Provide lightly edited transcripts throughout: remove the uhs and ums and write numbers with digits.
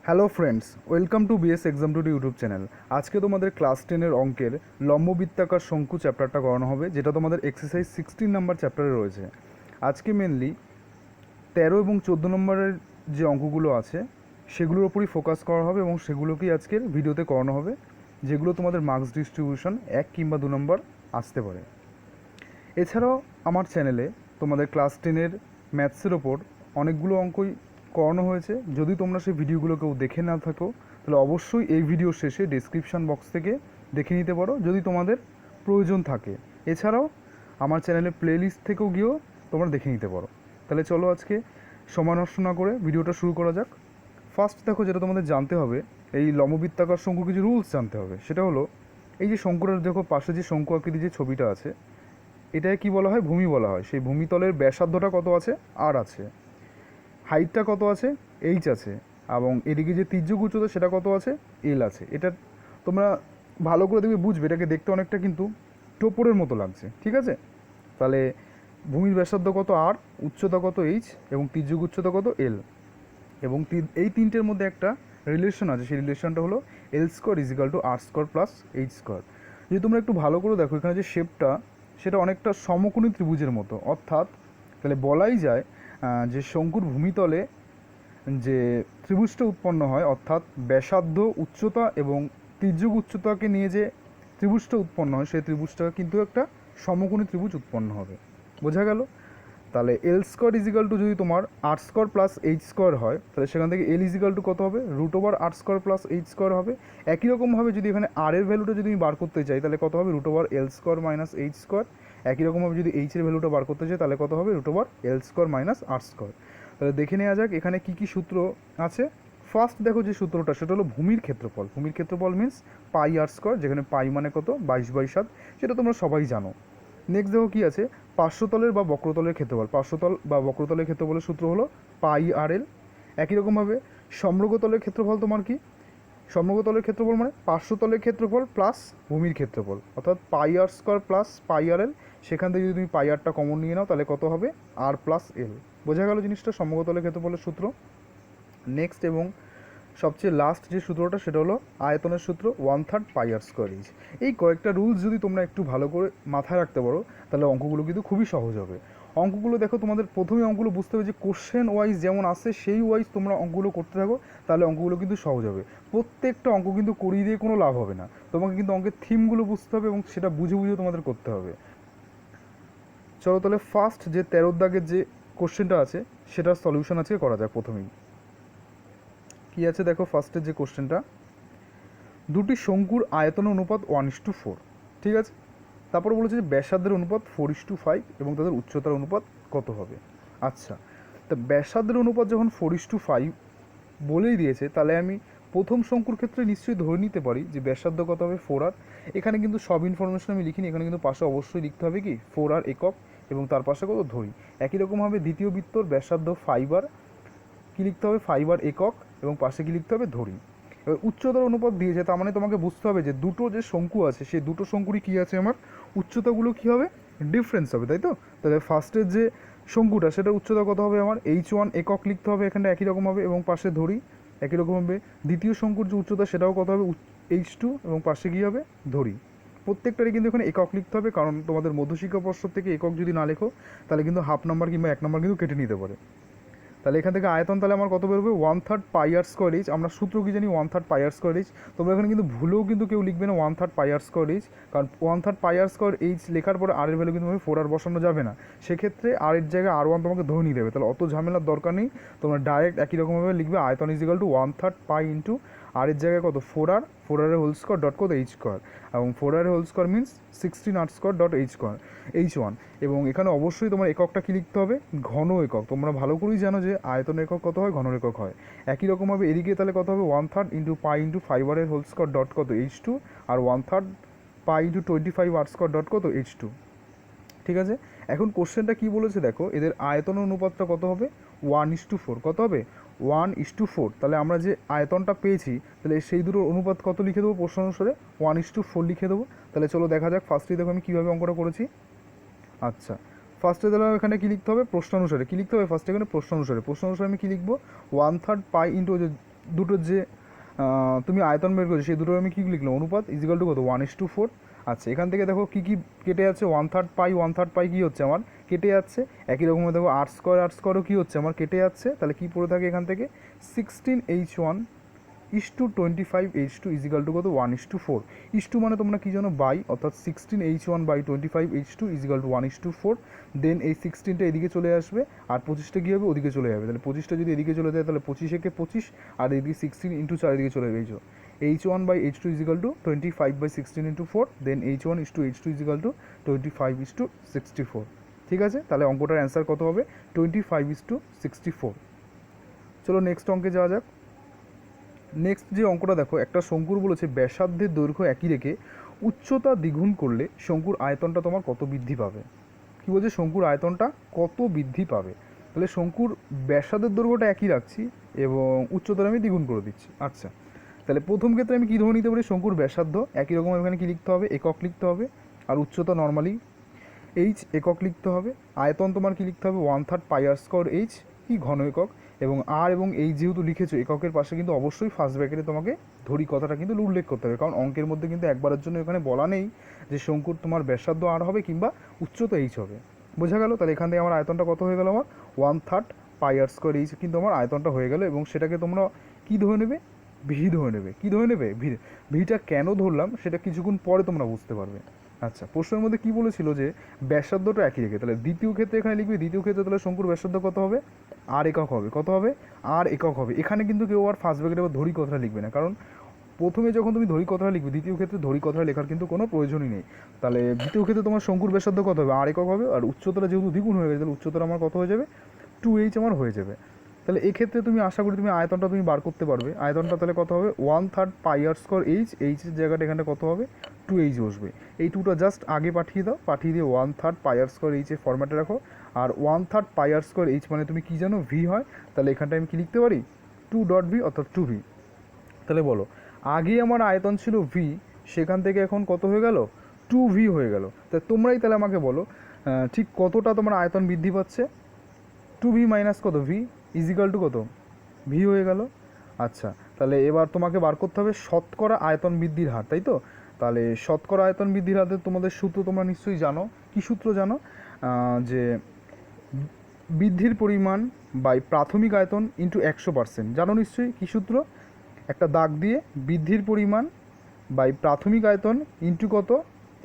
Hello friends, welcome to BS exam today YouTube channel. আজকে তোমাদের class 10-এর অঙ্কের লম্ববৃত্তাকার শঙ্কু চ্যাপ্টারটা করানো হবে, যেটা তোমাদের এক্সারসাইজ 16 নাম্বার চ্যাপ্টারে রয়েছে। আজকে মেনলি 13 এবং 14 নম্বরের যে অঙ্কগুলো আছে সেগুলোর ওপরই ফোকাস করা হবে এবং সেগুলোকেই আজকের ভিডিওতে করানো হবে, যেগুলো তোমাদের মার্কস ডিস্ট্রিবিউশন 1 কিংবা 2 নম্বর আসতে পারে। এছাড়াও আমার চ্যানেলে তোমাদের ক্লাস 10-এর ম্যাথসের ওপর অনেকগুলো অঙ্কই করানো হয়েছে। যদি তোমরা সেই ভিডিওগুলো কেউ দেখে না থাকো তাহলে অবশ্যই এই ভিডিও শেষে ডেসক্রিপশান বক্স থেকে দেখে নিতে পারো যদি তোমাদের প্রয়োজন থাকে। এছাড়াও আমার চ্যানেলে প্লেলিস্ট থেকেও গিয়েও তোমরা দেখে নিতে পারো। তাহলে চলো আজকে সময় নষ্ট না করে ভিডিওটা শুরু করা যাক। ফার্স্ট দেখো, যেটা তোমাদের জানতে হবে, এই লম্ববৃত্তাকার শঙ্কু কিছু রুলস জানতে হবে। সেটা হলো, এই যে শঙ্কুটার দেখো পাশে যে শঙ্কু আকৃতির যে ছবিটা আছে, এটাকে কি বলা হয়? ভূমি বলা হয়। সেই ভূমিতলের ব্যাসার্ধটা কত আছে? আর আছে। হাইটটা কত আছে? এইচ আছে। এবং এদিকে যে তির্যক উচ্চতা সেটা কত আছে? এল আছে। এটা তোমরা ভালো করে দেখবে, বুঝবে। এটাকে দেখতে অনেকটা কিন্তু টোপরের মতো লাগছে, ঠিক আছে? তাহলে ভূমির ব্যাসার্ধ কত? আর, উচ্চতা কত? এইচ, এবং তির্যক উচ্চতা কত? এল। এবং এই তিনটের মধ্যে একটা রিলেশন আছে, সেই রিলেশনটা হলো এল স্কোয়ার ইজিক্যাল টু আর স্কোয়ার প্লাস এইচ স্কোয়ার। যদি তোমরা একটু ভালো করে দেখো, এখানে যে শেপটা সেটা অনেকটা সমকোণী ত্রিভুজের মতো। অর্থাৎ তাহলে বলাই যায় যে শঙ্কুর ভূমিতলে যে ত্রিভুজটা উৎপন্ন হয়, অর্থাৎ ব্যাসার্ধ, উচ্চতা এবং তির্যক উচ্চতাকে নিয়ে যে ত্রিভুজটা উৎপন্ন হয়, সেই ত্রিভুজটা কিন্তু একটা সমকোণী ত্রিভুজ উৎপন্ন হবে। বোঝা গেল? তাহলে এল স্কোয়ার ইজিক্যাল টু যদি তোমার আর স্কোয়ার প্লাস এইচ স্কোয়ার হয়, তাহলে সেখান থেকে এল ইজিক্যাল টু কত হবে? Root over r square plus h square হবে। একই রকমভাবে যদি এখানে আর এর ভ্যালুটা যদি আমি বার করতে চাই, তাহলে কত হবে? রুট ওভার এল স্কোয়ার মাইনাস এইচ স্কোয়ার। একই রকমভাবে যদি এইচ এর ভ্যালুটা বার করতে চাই, তাহলে কত হবে? রুট ওভার এল স্কোয়ার মাইনাস আর স্কোয়ার। তাহলে দেখে নেওয়া যাক এখানে কী কী সূত্র আছে। ফার্স্ট দেখো যে সূত্রটা, সেটা হলো ভূমির ক্ষেত্রফল। ভূমির ক্ষেত্রফল মিন্স পাই আর স্কোয়ার, যেখানে পাই মানে কত? 22/7। সেটা তোমরা সবাই জানো। নেক্সট দেখো কী আছে, পার্শ্বতলের বা বক্রতলের ক্ষেত্রফল। পার্শ্বতল বা বক্রতলের ক্ষেত্রফলের সূত্র হলো পাই আর এল। একই রকমভাবে সমগ্রতলের ক্ষেত্রফল তোমার কি? সমগ্রতলের ক্ষেত্রফল মানে পার্শ্বতলের ক্ষেত্রফল প্লাস ভূমির ক্ষেত্রফল, অর্থাৎ পাই আর স্কোয়ার প্লাস পাই আর এল। সেখান থেকে যদি তুমি পাই আরটা কমন নিয়ে নাও, তাহলে কত হবে? আর প্লাস এল। বোঝা গেল জিনিসটা, সমগ্রতলের ক্ষেত্রফলের সূত্র। নেক্সট এবং সবচেয়ে লাস্ট যে সূত্রটা, সেটা হলো আয়তনের সূত্র, 1/3 পাই আর স্কোয়ার এইচ। এই কয়েকটা রুলস যদি তোমরা একটু ভালো করে মাথায় রাখতে পারো, তাহলে অঙ্কগুলো কিন্তু খুবই সহজ হবে। অঙ্কগুলো দেখো, তোমাদের প্রথমে অঙ্কগুলো বুঝতে হবে যে কোশ্চেন ওয়াইজ যেমন আসে সেই ওয়াইজ তোমরা অঙ্কগুলো করতে থাকো, তাহলে অঙ্কগুলো কিন্তু সহজ হবে। প্রত্যেকটা অঙ্ক কিন্তু করিয়ে দিয়ে কোনো লাভ হবে না, তোমাকে কিন্তু অঙ্কের থিমগুলো বুঝতে হবে এবং সেটা বুঝে বুঝে তোমাদের করতে হবে। চলো তাহলে ফার্স্ট যে 13 দাগের যে কোশ্চেনটা আছে সেটার সলিউশন আজকে করা যায়। প্রথমেই কী আছে দেখো, ফার্স্টের যে কোশ্চেনটা, দুটি শঙ্কুর আয়তন অনুপাত 1:4, ঠিক আছে? তারপর বলেছে যে ব্যাসার্ধের অনুপাত 4:5 এবং তাদের উচ্চতার অনুপাত কত হবে। আচ্ছা, তা ব্যাসার্ধের অনুপাত যখন 4:5 বলেই দিয়েছে, তাহলে আমি প্রথম শঙ্কুর ক্ষেত্রে নিশ্চয়ই ধরে নিতে পারি যে ব্যাসার্ধ কত হবে? 4r। এখানে কিন্তু সব ইনফরমেশন আমি লিখিনি, এখানে কিন্তু পাশে অবশ্যই লিখতে হবে কি? 4r একক, এবং তার পাশে কত? ধরি। একই রকমভাবে দ্বিতীয় বৃত্তর ব্যাসার্ধ 5r, কী লিখতে হবে? 5r একক, এবং পাশে কী লিখতে হবে? ধরি। এবার উচ্চতার অনুপাত দিয়েছে, তার মানে তোমাকে বুঝতে হবে যে দুটো যে শঙ্কু আছে সেই দুটো শঙ্কুরই কী আছে? আমার উচ্চতাগুলো কী হবে? ডিফারেন্স হবে, তাই তো? তাহলে ফার্স্টের যে শঙ্কুটা সেটার উচ্চতা কত হবে? আমার H1 একক লিখতে হবে এখানটা একই রকম হবে, এবং পাশে ধরি। একই রকমভাবে দ্বিতীয় শঙ্কুর যে উচ্চতা সেটাও কত হবে? H2, এবং পাশে কী হবে? ধরি। প্রত্যেকটারই কিন্তু এখানে একক লিখতে হবে, কারণ তোমাদের মধ্যশিক্ষা পর্ষদ থেকে একক যদি না লেখো তাহলে কিন্তু হাফ নাম্বার কিংবা 1 নাম্বার কিন্তু কেটে নিতে পারে। তাহলে এখান থেকে আয়তন তাহলে আমার কত বেরোবে? 1/3 পাই আর স্কোয়ার এইচ। আমরা সূত্র কি জানি? 1/3 পাই আর স্কোয়ার এইচ। তোমরা এখানে কিন্তু ভুলেও কিন্তু কেউ লিখবে না 1/3 পাই আর স্কোয়ার এইচ, কারণ 1/3 পাই আর স্কোয়ার এইচ লেখার পরে আর এর ভ্যালু কিন্তু 4r বসানো যাবে না। সেক্ষেত্রে আর এর জায়গায় R1 তোমাকে ধরে নিয়ে দেবে, তাহলে অত ঝামেলার দরকার নেই। তোমরা ডাইরেক্ট একই রকমভাবে লিখবে আয়তন is equal to 1/3 pi into r এর জায়গায় কত? 4r, 4r এর হোল স্কোয়ার ডট কত? এইচ স্কোয়ার, এবং 4r এর whole square means 16r square dot H square, H1। এবং এখানে অবশ্যই তোমার এককটা কী লিখতে হবে? ঘন একক। তোমরা ভালো করেই জানো যে আয়তন একক কত হয়? ঘন একক হয়। একই রকমভাবে এদিকে তাহলে কত হবে? 1/3 ইন্টু পাই ইন্টু 5r এর হোল স্কোয়ার ডট কত? H2, আর 1/3 pi into 25r square dot কত? H2, ঠিক আছে? এখন কোশ্চেনটা কী বলেছে দেখো, এদের আয়তন অনুপাতটা কত হবে? 1:4। কত হবে? 1:4। তাহলে আমরা যে আয়তনটা পেয়েছি, তাহলে সেই দুটোর অনুপাত কত লিখে দেবো প্রশ্ন অনুসারে? 1:4 লিখে দেবো। তাহলে চলো দেখা যাক ফার্স্টেই দেখো আমি কীভাবে অঙ্কটা করেছি। আচ্ছা, ফার্স্টে তাহলে এখানে কী লিখতে হবে? প্রশ্ন অনুসারে কী লিখতে হবে? ফার্স্টে এখানে প্রশ্ন অনুসারে আমি কী লিখবো? 1/3 পাই ইন্টু যে দুটোর যে তুমি আয়তন বের করেছো সেই দুটোর আমি কী লিখলাম, অনুপাত ইজিক্যাল টু কত 1:4। আচ্ছা, এখান থেকে দেখো কী কী কেটে যাচ্ছে, 1/3 পাই কী হচ্ছে আমার কেটে যাচ্ছে। একই রকমভাবে দেখো r² কী হচ্ছে আমার কেটে যাচ্ছে। তাহলে কী পড়ে থাকে এখান থেকে 16h1:25h2 ইজিক্যাল টু কত 1:4। ইস টু মানে তোমরা কী জানো বাই, অর্থাৎ 16h1/25h2 ইজিক্যাল টু 1:4। দেন এই 16টা এদিকে চলে আসবে আর 25টা কী হবে ওদিকে চলে যাবে। তাহলে 25টা যদি এদিকে চলে যায় তাহলে 25 আর এদিকে 16 ইন্টু 4 এদিকে চলে যাবে। h1/h2 is equal to 25/16 into 4। Then h1:h2 is equal to 25:64। ঠিক আছে, তাহলে অঙ্কটার অ্যান্সার কত হবে 25:64। চলো নেক্সট অঙ্কে যাওয়া যাক। নেক্সট যে অঙ্কটা দেখো, একটা শঙ্কুর বলেছে ব্যাসার্ধের দৈর্ঘ্য একই রেখে উচ্চতা দ্বিগুণ করলে শঙ্কুর আয়তনটা তোমার কত বৃদ্ধি পাবে। কী বলছে, শঙ্কুর আয়তনটা কত বৃদ্ধি পাবে। তাহলে শঙ্কুর ব্যাসার্ধের দৈর্ঘ্যটা একই রাখছি এবং উচ্চতাটা আমি দ্বিগুণ করে দিচ্ছি। আচ্ছা, তাহলে প্রথম ক্ষেত্রে আমি কী ধরে নিতে পারি, শঙ্কুর ব্যাসার্ধ একই রকম এখানে কী লিখতে হবে, একক লিখতে হবে। আর উচ্চতা নর্মালি একক লিখতে হবে। আয়তন তোমার কী লিখতে হবে 1/3 কি ঘন একক। এবং আর এবং যেহেতু লিখেছো এককের পাশে কিন্তু অবশ্যই ফার্স্ট ব্র্যাকেটে তোমাকে ধরি কথাটা কিন্তু উল্লেখ করতে হবে, কারণ অঙ্কের মধ্যে কিন্তু একবারের জন্য এখানে বলা নেই যে শঙ্কুর তোমার ব্যাসার্ধ আর হবে কিংবা উচ্চতা হবে। বোঝা গেল? তাহলে এখান থেকে আমার আয়তনটা কত হয়ে গেল, আমার 1/3 কিন্তু আমার আয়তনটা হয়ে গেল। এবং সেটাকে তোমরা কী ধরে নেবে, ভি ধরে নেবে। কী ধরে নেবে, ভিটা কেন ধরলাম সেটা কিছুক্ষণ পরে তোমরা বুঝতে পারবে। আচ্ছা, প্রশ্নের মধ্যে কী বলেছিল যে ব্যাসার্ধটা একই রেখে, তাহলে দ্বিতীয় ক্ষেত্রে এখানে লিখবে, দ্বিতীয় ক্ষেত্রে তাহলে শঙ্কুর ব্যাসার্ধ কত হবে, আর একক হবে। কত হবে, আর একক হবে। এখানে কিন্তু কেউ আর ফার্স্ট ব্র্যাকেটে আবার ধরি কথাটা লিখবে না, কারণ প্রথমে যখন তুমি ধরি কথাটা লিখবে, দ্বিতীয় ক্ষেত্রে ধরি কথাটা লেখার কিন্তু কোনো প্রয়োজনই নেই। তাহলে দ্বিতীয় ক্ষেত্রে তোমার শঙ্কুর ব্যাসার্ধ কত হবে, আর একক হবে। আর উচ্চতাটা যেহেতু দ্বিগুণ হয়ে গেছে তাহলে উচ্চতাটা আমার কত হয়ে যাবে 2h আমার হয়ে যাবে। তাহলে এক্ষেত্রে তুমি আশা করি তুমি আয়তনটা তুমি বার করতে পারবে। আয়তনটা তাহলে কত হবে 1/3 এইচের জায়গাটা এখানে কত হবে 2h বসবে। এই 2টা জাস্ট আগে পাঠিয়ে দাও, পাঠিয়ে দিয়ে 1/3 ফরম্যাটে রাখো। আর 1/3 মানে তুমি কী জানো ভি হয়, তাহলে এখানটা আমি কী লিখতে পারি 2.v অর্থাৎ 2v। তাহলে বলো, আগে আমার আয়তন ছিল ভি, সেখান থেকে এখন কত হয়ে গেল 2v হয়ে গেল। তা তোমরাই তাহলে আমাকে বলো ঠিক কতটা তোমার আয়তন বৃদ্ধি পাচ্ছে। 2v মাইনাস কত ভি ইজিক্যাল টু কত ভি হয়ে গেল। আচ্ছা, তাহলে এবার তোমাকে বার করতে হবে শতকরা আয়তন বৃদ্ধির হার, তাই তো? তাহলে শতকরা আয়তন বৃদ্ধির হারে তোমাদের সূত্র তোমরা নিশ্চয়ই জানো। কী সূত্র জানো, যে বৃদ্ধির পরিমাণ বাই প্রাথমিক আয়তন ইন্টু 100%। জানো নিশ্চয়ই কী সূত্র, একটা দাগ দিয়ে বৃদ্ধির পরিমাণ বাই প্রাথমিক আয়তন ইন্টু কত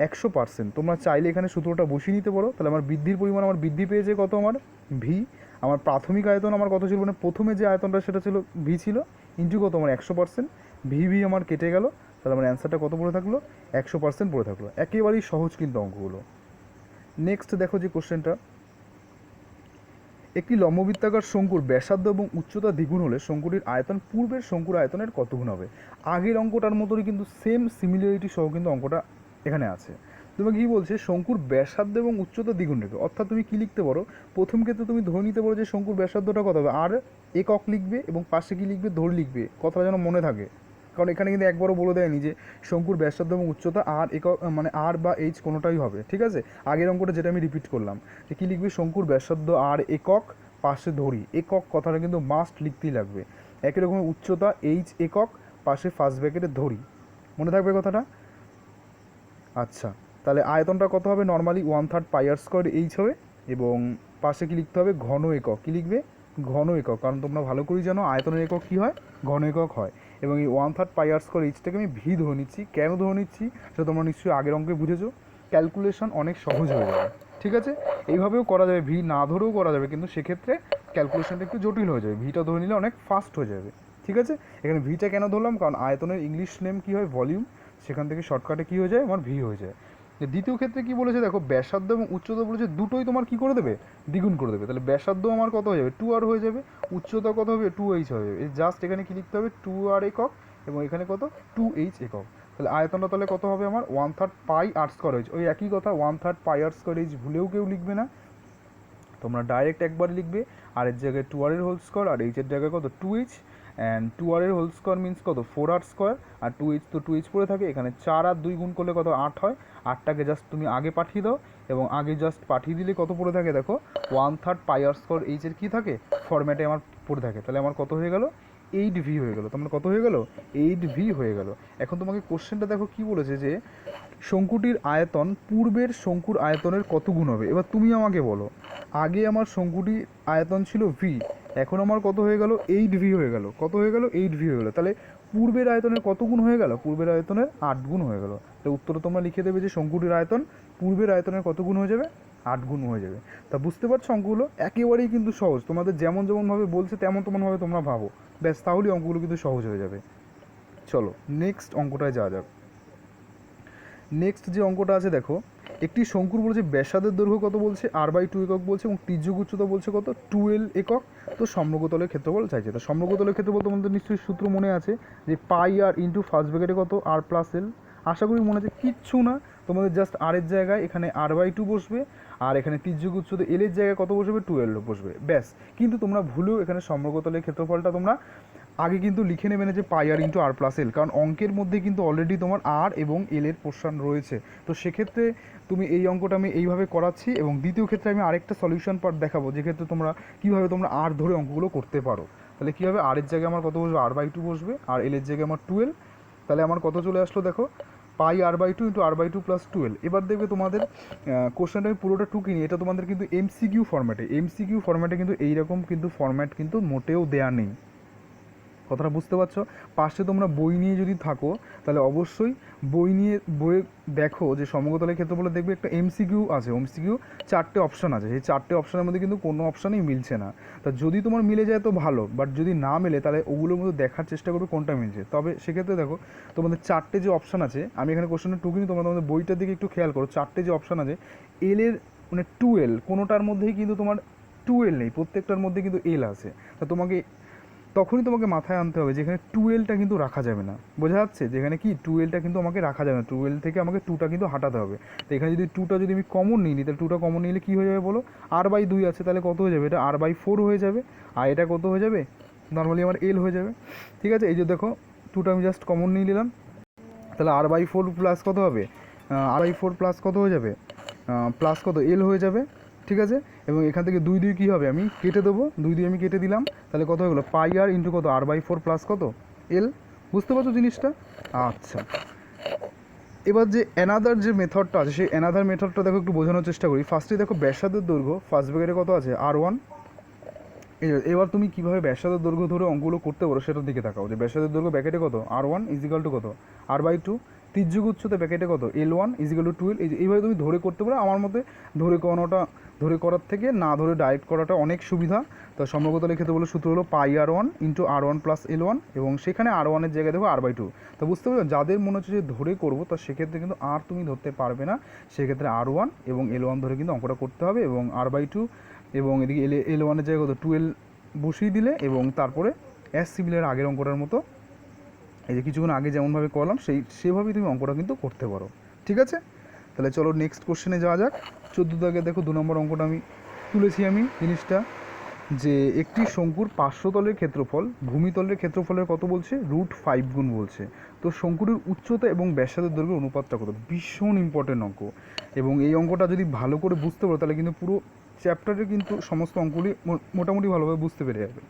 100%। তোমরা চাইলে এখানে সূত্রটা বসিয়ে নিতে পারো। তাহলে আমার বৃদ্ধির পরিমাণ আমার বৃদ্ধি পেয়েছে কত, আমার ভি। আমার প্রাথমিক আয়তন আমার কত ছিল, মানে প্রথমে যে আয়তনটা সেটা ছিল ভি ছিল, ইন্টু কত আমার 100%। ভি আমার কেটে গেল। তাহলে আমার অ্যান্সারটা কত পড়ে থাকলো 100% পড়ে থাকলো। একেবারেই সহজ কিন্তু অঙ্কগুলো। নেক্সট দেখো যে কোশ্চেনটা, একটি লম্ববৃত্তাকার শঙ্কুর ব্যাসার্ধ এবং উচ্চতা দ্বিগুণ হলে শঙ্কুটির আয়তন পূর্বের শঙ্কুর আয়তনের কত গুণ হবে। আগের অঙ্কটার মতোই কিন্তু সেম সিমিলারিটি সহ কিন্তু অঙ্কটা এখানে আছে। তোমাকে কী বলছে, শঙ্কুর ব্যাসার্ধ এবং উচ্চতা দ্বিগুণ রেখে, অর্থাৎ তুমি কী লিখতে পারো, প্রথম ক্ষেত্রে তুমি ধরে নিতে পারো যে শঙ্কুর ব্যাসার্ধটা কত হবে, আর একক লিখবে এবং পাশে কী লিখবে ধরে লিখবে, কথাটা যেন মনে থাকে। কারণ এখানে কিন্তু একবারও বলে দেয়নি যে শঙ্কুর ব্যাসার্ধ এবং উচ্চতা আর একক মানে আর বা এইচ কোনোটাই হবে। ঠিক আছে, আগের অঙ্কটা যেটা আমি রিপিট করলাম যে কী লিখবে, শঙ্কুর ব্যাসার্ধ আর একক পাশে ধরি, একক কথাটা কিন্তু মাস্ট লিখতেই লাগবে। একই রকম উচ্চতা এইচ একক পাশে ফার্স্ট ব্র্যাকেটে ধরি, মনে থাকবে কথাটা। আচ্ছা, তাহলে আয়তনটা কত হবে, নর্মালি 1/3 হবে। এবং পাশে কী লিখতে হবে ঘন একক, কী লিখবে ঘন একক, কারণ তোমরা ভালো করেই জানো আয়তনের একক কী হয়, ঘন একক হয়। এবং এই 1/3 আমি ভি ধরে নিচ্ছি। কেন ধরে নিচ্ছি সেটা তোমরা নিশ্চয়ই আগের অঙ্কে বুঝেছো। ক্যালকুলেশন অনেক সহজ হয়ে যাবে। ঠিক আছে, এইভাবেও করা যাবে, ভি না ধরেও করা যাবে, কিন্তু সেক্ষেত্রে ক্যালকুলেশনটা একটু জটিল হয়ে যাবে। ভিটা ধরে নিলে অনেক ফাস্ট হয়ে যাবে। ঠিক আছে, এখানে ভিটা কেন ধরলাম, কারণ আয়তনের ইংলিশ নেম কী হয় ভলিউম, সেখান থেকে শর্টকাটে কী হয়ে যায় আমার ভি হয়ে যায়। দ্বিতীয় ক্ষেত্রে কী বলেছে দেখো, ব্যাসার্ধ এবং উচ্চতা বলেছে দুটোই তোমার কী করে দেবে, দ্বিগুণ করে দেবে। তাহলে ব্যাসার্ধ আমার কত হয়ে যাবে 2r হয়ে যাবে, উচ্চতা কত হবে 2h হয়ে যাবে। জাস্ট এখানে কী লিখতে হবে 2r একক এবং এখানে কত 2h একক। তাহলে আয়তনটা তাহলে কত হবে আমার 1/3 ওই একই কথা 1/3 ভুলেও কেউ লিখবে না, তোমরা ডাইরেক্ট একবার লিখবে। আর এর জায়গায় 2r এর হোল স্কোয়ার আর এইচের জায়গায় কত 2h, অ্যান্ড 2r এর হোল স্কোয়ার মিন্স কত 4r², আর 2h তো 2h পড়ে থাকে। এখানে 4 আর 2 গুণ করলে কত 8 হয়। 8টাকে জাস্ট তুমি আগে পাঠিয়ে দাও এবং আগে জাস্ট পাঠিয়ে দিলে কত পড়ে থাকে দেখো 1/3 এর কী থাকে ফরম্যাটে আমার পড়ে থাকে। তাহলে আমার কত হয়ে গেল 8v হয়ে গেল। তোমার কত হয়ে গেল? 8v হয়ে গেল। এখন তোমাকে কোশ্চেনটা দেখো কি বলেছে, যে শঙ্কুটির আয়তন পূর্বের শঙ্কুর আয়তনের কত গুণ হবে। এবার তুমি আমাকে বলো, আগে আমার শঙ্কুটির আয়তন ছিল v, এখন আমার কত হয়ে গেল? 8v হয়ে গেল। কত হয়ে গেল? 8v হয়ে গেল। তাহলে পূর্বের আয়তনের কত গুণ হয়ে গেল? পূর্বের আয়তনের 8 গুণ হয়ে গেল। তো উত্তরে তোমরা লিখে দেবে যে শঙ্কুটির আয়তন পূর্বের আয়তনের কত গুণ হয়ে যাবে? 8 গুণ হয়ে যাবে। তা বুঝতে পারছো অঙ্কগুলো একেবারেই কিন্তু সহজ, তোমাদের যেমন যেমনভাবে বলছে তেমনভাবে তোমরা ভাবো, ব্যাস তাহলেই অঙ্কগুলো কিন্তু সহজ হয়ে যাবে। চলো নেক্সট অঙ্কটায় যাওয়া যাক। নেক্সট যে অঙ্কটা আছে দেখো, একটি শঙ্কুর বলছে ব্যাসার্ধের দৈর্ঘ্য কত বলছে? r/2 একক বলছে, এবং তির্যক উচ্চতা বলছে কত? 12 একক। তো সমগ্রতলের ক্ষেত্রফল চাইছে। তো সমগ্রতলের ক্ষেত্রফল তোমাদের নিশ্চয়ই সূত্র মনে আছে, যে পাই আর ইন্টু ফার্স্ট ব্র্যাকেটে কত? r plus L. আশা করি মনে আছে, কিচ্ছু না, তোমাদের জাস্ট r এর জায়গায় এখানে r/2 বসবে, আর এখানে তির্যক উচ্চতা এল এর জায়গায় কত বসবে? 12 বসবে, ব্যাস। কিন্তু তোমরা ভুলেও এখানে সমগ্রতলের ক্ষেত্রফলটা তোমরা আগে কিন্তু লিখে নেবে না যে পাই আর ইন্টু আর প্লাস এল, কারণ অঙ্কের মধ্যে কিন্তু অলরেডি তোমার আর এবং এল এর পোর্শন রয়েছে। তো সেক্ষেত্রে তুমি এই অঙ্কটা আমি এইভাবে করাচ্ছি, এবং দ্বিতীয় ক্ষেত্রে আমি আরেকটা সলিউশন পার্ট দেখাবো, যেক্ষেত্রে তোমরা কীভাবে তোমরা আর ধরে অঙ্কগুলো করতে পারো। তাহলে কী হবে? আর এর জায়গায় আমার কত বসবে? r/2 বসবে, আর এল এর জায়গায় আমার 12। তাহলে আমার কত চলে আসলো দেখো? পাই r/2 ইন্টু r/2 প্লাস 12। এবার দেখবে তোমাদের কোশ্চেনটা আমি পুরোটা টুকিনি, এটা তোমাদের কিন্তু এমসিকিউ ফরম্যাটে কিন্তু এইরকম কিন্তু ফরম্যাট কিন্তু মোটেও দেয়া নেই। কথাটা বুঝতে পারছো? পাশে তোমরা বই নিয়ে যদি থাকো, তাহলে অবশ্যই বইয়ে দেখো যে সমগ্রতলের ক্ষেত্রফলে দেখবে একটা এমসিকিউ আছে। এমসিকিউ 4টে অপশান আছে, সেই 4টে অপশানের মধ্যে কিন্তু কোনো অপশানই মিলছে না। তা যদি তোমার মিলে যায় তো ভালো, বাট যদি না মেলে তাহলে ওগুলোর মধ্যে দেখার চেষ্টা করবে কোনটা মিলছে। তবে সেক্ষেত্রে দেখো তোমাদের 4টে যে অপশান আছে, আমি এখানে কোশ্চেনটা টুকিনি, তোমাদের বইটার দিকে একটু খেয়াল করো। 4টে যে অপশান আছে, এল এর মানে 12, কোনোটার মধ্যেই কিন্তু তোমার 12 নেই, প্রত্যেকটার মধ্যে কিন্তু এল আছে। তা তখনই তোমাকে মাথায় আনতে হবে যে এখানে 12টা কিন্তু রাখা যাবে না। বোঝা যাচ্ছে? যেখানে কি 12টা কিন্তু আমাকে রাখা যাবে না, 12 থেকে আমাকে 2টা কিন্তু হাঁটাতে হবে। তো এখানে যদি 2টা যদি আমি কমন নিই, তাহলে 2টা কমন নিলে কী হয়ে যাবে বলো? r/2 আছে, তাহলে কত হয়ে যাবে? এটা r/4 হয়ে যাবে, আর এটা কত হয়ে যাবে? নর্মালি আমার এল হয়ে যাবে। ঠিক আছে, এই যে দেখো 2টা আমি জাস্ট কমন নিয়ে নিলাম, তাহলে r/4 প্লাস কত হবে? r/4 প্লাস কত হয়ে যাবে? প্লাস কত? এল হয়ে যাবে। ঠিক আছে, এবং এখান থেকে 2 কী হবে? আমি কেটে দেবো, 2 আমি কেটে দিলাম, তাহলে কত হয়ে গেলো? পাই আর ইন্টু কত? r/4 প্লাস কত? এল। বুঝতে পারছো জিনিসটা? আচ্ছা, এবার যে অ্যানাদার যে মেথডটা আছে, সেই অ্যানাদার মেথডটা দেখো একটু বোঝানোর চেষ্টা করি। ফার্স্টে দেখো ব্যাসার্ধের দৈর্ঘ্য ফার্স্ট ব্র্যাকেটে কত আছে? r1। এবার তুমি কীভাবে ব্যাসার্ধের দৈর্ঘ্য ধরে অঙ্কগুলো করতে পারো সেটার দিকে তাকাও, যে ব্যাসার্ধের দৈর্ঘ্য ব্র্যাকেটে কত? r1 ইজিক্যাল টু কত? r/2। তির্যক উচ্চতা ব্র্যাকেটে কত? l1 is equal two 12। এইভাবে তুমি ধরে করতে পারো। আমার মতে ধরে করার থেকে না ধরে ডাইরেক্ট করাটা অনেক সুবিধা। তো সমগ্রতলের ক্ষেত্রে বলে সূত্র হলো পাই r1 into r1 plus l1, এবং সেখানে r1 এর জায়গায় দেখো r/2। তো বুঝতে পারছো, যাদের মনে হচ্ছে যে ধরে করবো, তো সেক্ষেত্রে কিন্তু আর তুমি ধরতে পারবে না, সেক্ষেত্রে r1 এবং l1 ধরে কিন্তু অঙ্কটা করতে হবে, এবং r/2 এবং এদিকে l1 এর জায়গায় কত? 12 বসিয়ে দিলে, এবং তারপরে সিমিলার আগের অঙ্কটার মতো, এই যে কিছুক্ষণ আগে যেমনভাবে করলাম সেভাবেই তুমি অঙ্কটা কিন্তু করতে পারো। ঠিক আছে, তাহলে চলো নেক্সট কোশ্চেনে যাওয়া যাক। 14 দাগে দেখো 2 নম্বর অঙ্কটা আমি তুলেছি জিনিসটা, যে একটি শঙ্কুর পার্শ্বতলের ক্ষেত্রফল ভূমিতলের ক্ষেত্রফলের কত বলছে? √5 গুণ বলছে। তো শঙ্কুটির উচ্চতা এবং ব্যাসার্ধের দৈর্ঘ্যের অনুপাতটা কত? ভীষণ ইম্পর্টেন্ট অঙ্ক, এবং এই অঙ্কটা যদি ভালো করে বুঝতে পারো, তাহলে কিন্তু পুরো চ্যাপ্টারে কিন্তু সমস্ত অঙ্কগুলি মোটামুটি ভালোভাবে বুঝতে পেরে যাবে।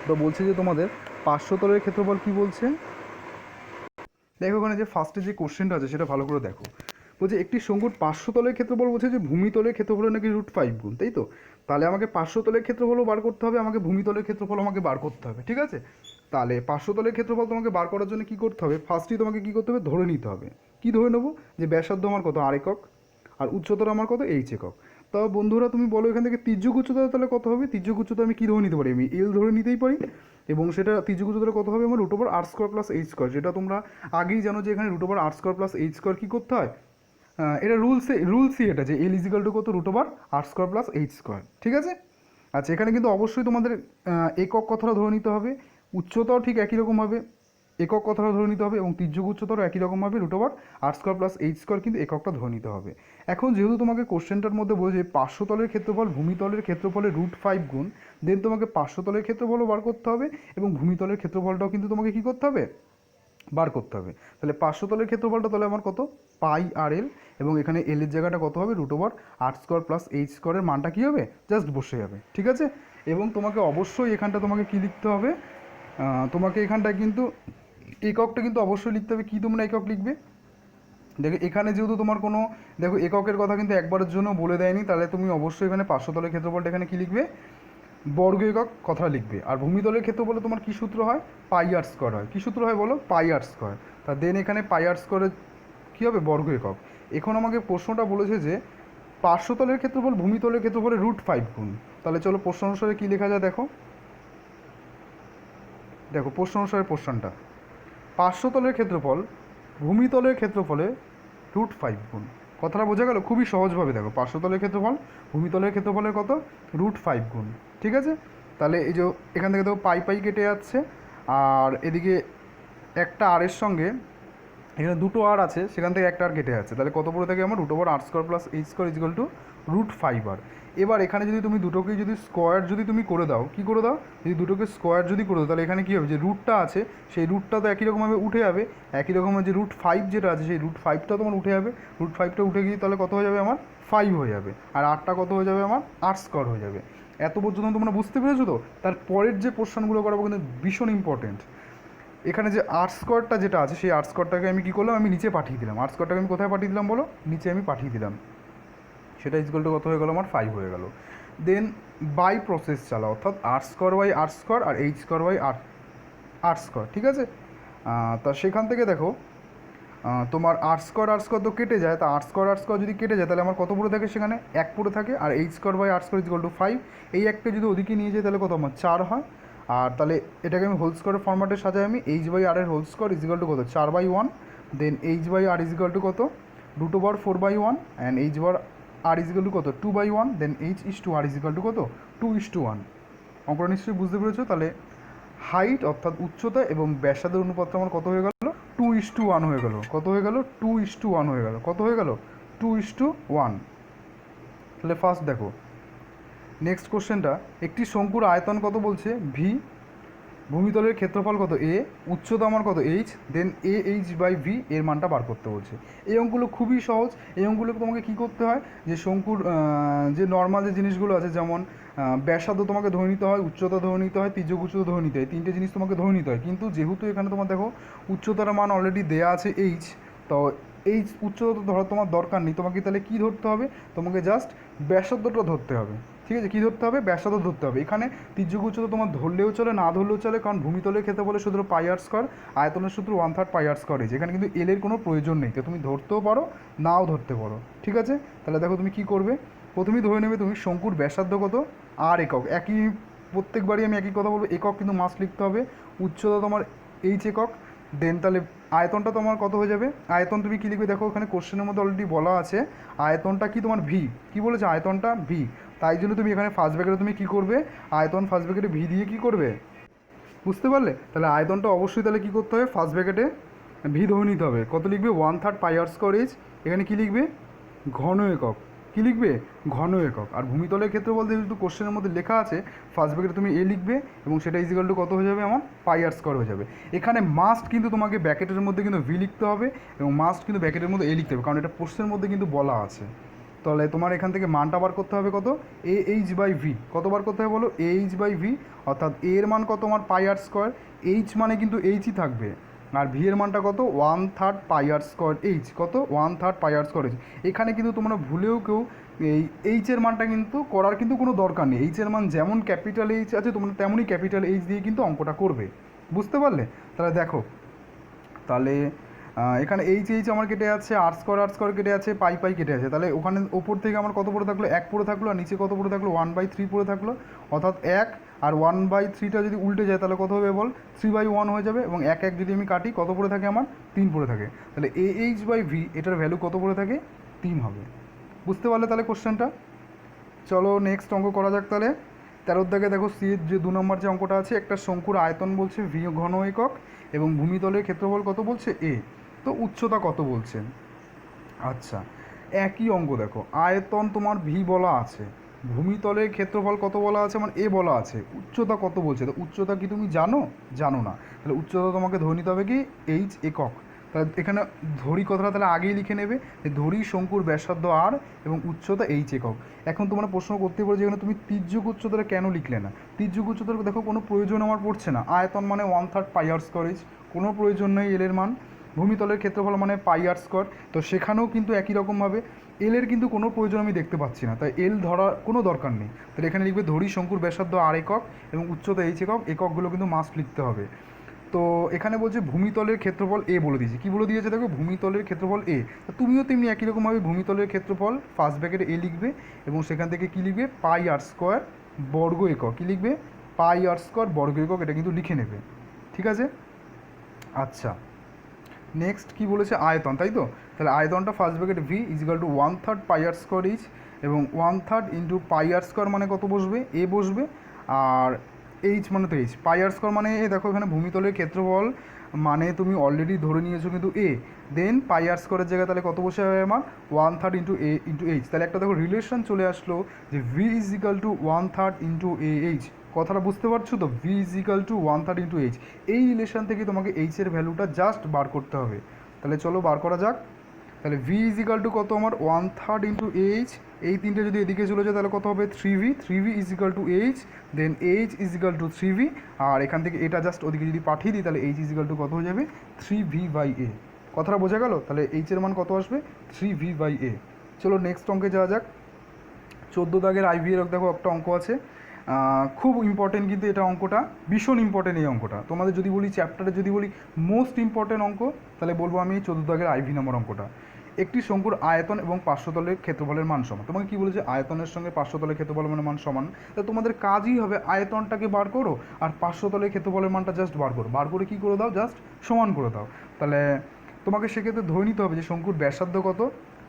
তো বলছে যে তোমাদের পার্শ্বতলের ক্ষেত্রফল কি বলছে? দেখো ওখানে যে ফার্স্টে যে কোশ্চেনটা আছে সেটা ভালো করে দেখো। বলছে একটি শঙ্কুর পার্শ্বতলের ক্ষেত্রফল বলছে যে ভূমিতলের ক্ষেত্রফলের নাকি √5 গুণ, তাই তো? তাহলে আমাকে পার্শ্বতলের ক্ষেত্রফলও বার করতে হবে, আমাকে ভূমিতলের ক্ষেত্রফল আমাকে বার করতে হবে। ঠিক আছে, তাহলে পার্শ্বতলের ক্ষেত্রফল তোমাকে বার করার জন্য কী করতে হবে? ফার্স্টেই তোমাকে কী করতে হবে? ধরে নিতে হবে। কী ধরে নেবো? যে ব্যাসার্ধ আমার কত? r একক, আর উচ্চতাটা আমার কত? h একক। তা বন্ধুরা তুমি বলো এখান থেকে তির্যক উচ্চতা তাহলে কত হবে? তির্যক উচ্চতা আমি কী ধরে নিতে পারি? আমি এল ধরে নিতেই পারি, এবং সেটা তির্যক উচ্চতাটা কত হবে? আমার √r² প্লাস h², যেটা তোমরা আগেই জানো যে এখানে √r² প্লাস h² কী করতে হয়? এটা রুলসই এটা, যে এল ইজিক্যাল টু কত? √r² plus h²। ঠিক আছে, আচ্ছা এখানে কিন্তু অবশ্যই তোমাদের একক কথাটা ধরে নিতে হবে, উচ্চতাও ঠিক একই রকম হবে, একক কথাটা ধরে নিতে হবে, এবং তির্যক উচ্চতারও একই রকমভাবে √r² প্লাস h² কিন্তু এককটা ধরে নিতে হবে। এখন যেহেতু তোমাকে কোশ্চেনটার মধ্যে বলেছে পার্শ্বতলের ক্ষেত্রফল ভূমিতলের ক্ষেত্রফলের √5 গুণ, দেন তোমাকে পার্শ্বতলের ক্ষেত্রফলও বার করতে হবে, এবং ভূমিতলের ক্ষেত্রফলটাও কিন্তু তোমাকে কী করতে হবে? বার করতে হবে। তাহলে পার্শ্বতলের ক্ষেত্রফলটা তাহলে আমার কত? পাই আর এল, এবং এখানে এল এর জায়গাটা কত হবে? √r² প্লাস h² এর মানটা কী হবে? জাস্ট বসে যাবে। ঠিক আছে, এবং তোমাকে অবশ্যই এখানটা তোমাকে কী লিখতে হবে? তোমাকে এখানটায় কিন্তু এককটা কিন্তু অবশ্যই লিখতে হবে। কী তোমরা একক লিখবে? দেখো এখানে যেহেতু তোমার কোনো, দেখো এককের কথা কিন্তু একবারের জন্য বলে দেয়নি, তাহলে তুমি অবশ্যই এখানে 500 তলের ক্ষেত্রফলটা এখানে কী লিখবে? বর্গ একক কথাটা লিখবে। আর ভূমিতলের ক্ষেত্রফলে তোমার কী সূত্র হয়? পাই আর স্কোয়ার হয়। কী সূত্র হয় বলো? পাই আর স্কোয়ার। তা দেন এখানে পাই আর স্কোয়ারে কী হবে? বর্গ একক। এখন আমাকে প্রশ্নটা বলেছে যে 500 তলের ক্ষেত্রফল ভূমিতলের ক্ষেত্রফলে √5 গুণ। তাহলে চলো প্রশ্ন অনুসারে কী লেখা যায় দেখো। দেখো প্রশ্ন অনুসারে প্রশ্নটা, 500 তলের ক্ষেত্রফল ভূমিতলের ক্ষেত্রফলে √5 গুণ। কথাটা বোঝা গেল? খুবই সহজভাবে দেখো, 500 তলের ক্ষেত্রফল ভূমিতলের ক্ষেত্রফলের কত? √5 গুণ। ঠিক আছে? তাহলে এই যে এখান থেকে দেখো পাই পাই কেটে যাচ্ছে, আর এদিকে একটা আরের সঙ্গে এখানে দুটো আর আছে, সেখান থেকে একটা আর কেটে যাচ্ছে, তাহলে কত পড়ে থাকে আমার? √r² + h² = √5r। এবার এখানে যদি তুমি দুটোকেই যদি স্কোয়ার যদি তুমি করে দাও, কী করে দাও? যদি দুটোকে স্কোয়ার যদি করে দাও, তাহলে এখানে কী হবে? যে রুটটা আছে সেই রুটটা তো একই রকমভাবে উঠে যাবে। একই রকমের যে √5 যেটা আছে সেই √5টা তোমার উঠে যাবে। √5টা উঠে গিয়ে তাহলে কত হয়ে যাবে আমার? 5 হয়ে যাবে। আর আরটা কত হয়ে যাবে আমার? r² হয়ে যাবে। এত পর্যন্ত তোমরা বুঝতে পেরেছো তো? তার পরের যে কোশ্চেনগুলো করাবো কিন্তু ভীষণ ইম্পর্টেন্ট। এখানে যে r² যেটা আছে সেই r²টাকে আমি কী করলাম? আমি নিচে পাঠিয়ে দিলাম। r²টাকে আমি কোথায় পাঠিয়ে দিলাম বলো? নিচে আমি পাঠিয়ে দিলাম। সেটা ইকুয়াল টু কত হয়ে গেল আমার? 5 হয়ে গেল। দেন বাই প্রসেস চালা, অর্থাৎ r² / r² আর h² / r²। ঠিক আছে? তা সেখান থেকে দেখো তোমার r² তো কেটে যায়, তা r² যদি কেটে যায় তাহলে আমার কত পড়ে থাকে? সেখানে 1 পড়ে থাকে। আর h² / r² = 5। এই একটা যদি ওদিকে নিয়ে যাই তাহলে কত আমার? 4 হয়। আর তাহলে এটাকে আমি হোল স্কোয়ারের ফর্ম্যাটে সাজাই। আমি h/r এর হোল স্কোয়ার = কত? 4/1। দেন h/r = কত? √4/1। অ্যান্ড h/r কত? 2/1। দেন h/r কত? 2:1। অঙ্কটা নিশ্চয়ই বুঝতে পেরেছো? তাহলে হাইট অর্থাৎ উচ্চতা এবং ব্যাসার্ধের অনুপাতটা আমার কত হয়ে গেল? 2:1 হয়ে গেল। কত হয়ে গেল? 2:1 হয়ে গেল। কত হয়ে গেল? 2:1। তাহলে ফার্স্ট দেখো নেক্সট কোশ্চেনটা, একটি শঙ্কুর আয়তন কত বলছে? ভি, ভূমিতলের ক্ষেত্রফল কত? এ, উচ্চতা আমার কত? এইচ, দেন AH/V এর মানটা বার করতে বলছে। এই অঙ্কগুলো খুবই সহজ। এই অঙ্কগুলো তোমাকে কী করতে হয়? যে শঙ্কুর যে নর্মাল যে জিনিসগুলো আছে, যেমন ব্যাসার্ধ তোমাকে ধরে নিতে হয়, উচ্চতা ধরে নিতে হয়, তির্যক উচ্চতা ধরে নিতে হয়, তিনটে জিনিস তোমাকে ধরে নিতে হয়। কিন্তু যেহেতু এখানে তোমার দেখো উচ্চতার মান অলরেডি দেয়া আছে এইচ, তো এইচ উচ্চতা তো ধরার তোমার দরকার নেই। তোমাকে তাহলে কী ধরতে হবে? তোমাকে জাস্ট ব্যাসার্ধটা ধরতে হবে। ঠিক আছে? কী ধরতে হবে? ব্যাসার্ধ ধরতে হবে। এখানে তির্যক উচ্চতা তোমার ধরলেও চলে, না ধরলেও চলে, কারণ ভূমিতলের ক্ষেত্রফলে সূত্র পাই আর স্কোয়ার, আয়তনের সূত্র 1/3 পাই আর স্কোয়ার। এখানে কিন্তু এল এর কোনো প্রয়োজন নেই, তো তুমি ধরতেও পারো নাও ধরতে পারো। ঠিক আছে? তাহলে দেখো তুমি কী করবে। প্রথমেই ধরে নেবে তুমি শঙ্কুর ব্যাসার্ধ কত? আর একক। একই প্রত্যেকবারই আমি একই কথা বলবো, একক কিন্তু মাস্ট লিখতে হবে। উচ্চতা তোমার এইচ একক। দেন তাহলে আয়তনটা তোমার কত হয়ে যাবে? আয়তন তুমি কী লিখবে? দেখো ওখানে কোশ্চেনের মধ্যে অলরেডি বলা আছে আয়তনটা কি তোমার? ভি। কী বলেছে? আয়তনটা ভি। তাই জন্য তুমি এখানে ফার্স্ট ব্র্যাকেটে তুমি কী করবে? আয়তন ফার্স্ট ব্র্যাকেটে ভি দিয়ে কী করবে? বুঝতে পারলে? তাহলে আয়তনটা অবশ্যই তাহলে কী করতে হবে? ফার্স্ট ব্র্যাকেটে ভি ধরে নিতে হবে। কত লিখবে? 1/3 পাই আর স্কোয়ার এইচ। এখানে কী লিখবে? ঘন একক। কী লিখবে? ঘন একক। আর ভূমিতলের ক্ষেত্রে বলতে যেহেতু কোশ্চেনের মধ্যে লেখা আছে, ফার্স্ট ব্র্যাকেটে তুমি এ লিখবে এবং সেটা ইজিক্যাল টু কত হয়ে যাবে আমার? পাই আর স্কোয়ার হয়ে যাবে। এখানে মাস্ট কিন্তু তোমাকে ব্র্যাকেটের মধ্যে কিন্তু ভি লিখতে হবে এবং মাস্ট কিন্তু ব্র্যাকেটের মধ্যে এ লিখতে হবে, কারণ এটা প্রশ্নের মধ্যে কিন্তু বলা আছে। তাহলে তোমার এখান থেকে মানটা বার করতে হবে কত? AH/V। কত বার করতে হবে বলো? AH/V, অর্থাৎ এ এর মান কত আমার? পাই আর স্কোয়ার। এইচ মানে কিন্তু এইচই থাকবে। আর ভি এর মানটা কত? 1/3 পাই আর স্কোয়ার এইচ। কত? 1/3 পাই আর স্কোয়ার এইচ। এখানে কিন্তু তোমরা ভুলেও কেউ এই এইচের মানটা কিন্তু করার কিন্তু কোনো দরকার নেই। এইচের মান যেমন ক্যাপিটাল এইচ আছে তোমরা তেমনই ক্যাপিটাল এইচ দিয়ে কিন্তু অঙ্কটা করবে। বুঝতে পারলে? তাহলে দেখো, তাহলে এখানে এইচ আমার কেটে যাচ্ছে, আর স্কোয়ার কেটে যাচ্ছে, পাই পাই কেটে আছে। তাহলে ওখানে ওপর থেকে আমার কত পড়ে থাকলো? 1 পড়ে থাকলো। আর নিচে কত পড়ে থাকলো? 1/3 পড়ে থাকলো। অর্থাৎ 1 আর 1/3টা যদি উল্টে যায় তাহলে কত হবে বল? 3/1 হয়ে যাবে। এবং 1 যদি আমি কাটি কত পড়ে থাকে আমার? 3 পড়ে থাকে। তাহলে AH/V এটার ভ্যালু কত পড়ে থাকে? 3 হবে। বুঝতে পারলে তাহলে কোশ্চেনটা? চলো নেক্সট অঙ্ক করা যাক তাহলে। 13 দাগে দেখো সি এর যে 2 নম্বর যে অঙ্কটা আছে, একটা শঙ্কুর আয়তন বলছে ভি ঘন একক এবং ভূমিতলের ক্ষেত্রফল কত বলছে? এ। তো উচ্চতা কত বলছে? আচ্ছা, একই অঙ্ক দেখো, আয়তন তোমার ভি বলা আছে, ভূমিতলের ক্ষেত্রফল কত বলা আছে? আমার এ বলা আছে। উচ্চতা কত বলছে? তো উচ্চতা কি তুমি জানো? জানো না। তাহলে উচ্চতা তোমাকে ধরে নিতে হবে কি? এইচ একক। তাহলে এখানে ধরি কথাটা তাহলে আগেই লিখে নেবে যে ধরি শঙ্কুর ব্যাসার্ধ আর এবং উচ্চতা এইচ একক। এখন তোমরা প্রশ্ন করতে পারো যে এখানে তুমি তির্যক উচ্চতাটা কেন লিখলে না? তির্যক উচ্চতার দেখো কোনো প্রয়োজন আমার পড়ছে না। আয়তন মানে 1/3 পাই আর স্কয়ার এইচ, কোনো প্রয়োজন নেই এলের মান। ভূমিতলের ক্ষেত্রফল মানে পাই আর স্কয়ার, তো সেখানেও কিন্তু একই রকমভাবে এলের কিন্তু কোনো প্রয়োজন আমি দেখতে পাচ্ছি না, তাই এল ধরার কোনো দরকার নেই। তাহলে এখানে লিখবে ধরি শঙ্কুর ব্যাসার্ধ আর একক এবং উচ্চতা এইচ একক, এককগুলো কিন্তু মাস্ট লিখতে হবে। তো এখানে বলছে ভূমিতলের ক্ষেত্রফল এ বলে দিয়েছে। কী বলে দিয়েছে দেখো, ভূমিতলের ক্ষেত্রফল এ। তুমিও তেমনি একই রকমভাবে ভূমিতলের ক্ষেত্রফল ফার্স্ট ব্র্যাকেটে এ লিখবে এবং সেখান থেকে কী লিখবে, পাই আর স্কোয়ার বর্গ একক। কী লিখবে, পাই আর স্কোয়ার বর্গ একক, এটা কিন্তু লিখে নেবে। ঠিক আছে, আচ্ছা নেক্সট কী বলেছে, আয়তন, তাই তো? তাহলে আয়তনটা first bracket v is equal to 1/3 pi r square h এবং 1/3 ইন্টু পাই আর স্কোয়ার মানে কত বসবে, এ বসবে, আর এইচ মানে তো এইচ, পাই আর স্কোয়ার মানে এ। দেখো এখানে ভূমিতলের ক্ষেত্রফল মানে তুমি অলরেডি ধরে নিয়েছো কিন্তু এ, দেন পাই আর স্কোয়ারের জায়গায় তাহলে কত বসে হবে আমার, 1/3 ইন্টু এ ইন্টু এইচ। তাহলে একটা দেখো রিলেশন চলে আসলো যে V is equal to 1/3 into A H. কথাটা বুঝতে পারছো তো, V is equal to 1/3 into H. এই রিলেশন থেকে তোমাকে এইচের ভ্যালুটা জাস্ট বার করতে হবে। তাহলে চলো বার করা যাক। তাহলে ভি ইজিক্যাল টু কত আমার, 1/3 ইন্টু এইচ, এই তিনটে যদি এদিকে চলে যায় তাহলে কত হবে, 3v, 3v equal to h, then h equal to 3v, আর এখান থেকে এটা জাস্ট ওদিকে যদি পাঠিয়ে দিই তাহলে এইচ ইজিক্যাল টু কত হয়ে যাবে, 3v বাই এ। কথাটা বোঝা গেল? তাহলে এইচের মান কত আসবে, 3v বাই এ। চলো নেক্সট অঙ্কে যাওয়া যাক। 14 দাগের আইভি এর দেখো একটা অঙ্ক আছে, খুব ইম্পর্টেন্ট কিন্তু এটা অঙ্কটা, ভীষণ ইম্পর্টেন্ট এই অঙ্কটা। তোমাদের যদি বলি চ্যাপ্টারে যদি বলি মোস্ট ইম্পর্টেন্ট অঙ্ক, তাহলে বলবো আমি 14 দাগের আইভি নম্বর অঙ্কটা। একটি শঙ্কুর আয়তন এবং পার্শ্বতলের ক্ষেত্রফলের মান সমান। তোমাকে কী বলেছে, আয়তনের সঙ্গে পার্শ্বতলের ক্ষেত্রফলের মান সমান। তা তোমাদের কাজই হবে আয়তনটাকে বার করো আর পার্শ্বতলের ক্ষেত্রফলের মানটা জাস্ট বার করো, বার করে কী করে দাও, জাস্ট সমান করে দাও। তাহলে তোমাকে সেক্ষেত্রে ধরে নিতে হবে যে শঙ্কুর ব্যাসার্ধ কত,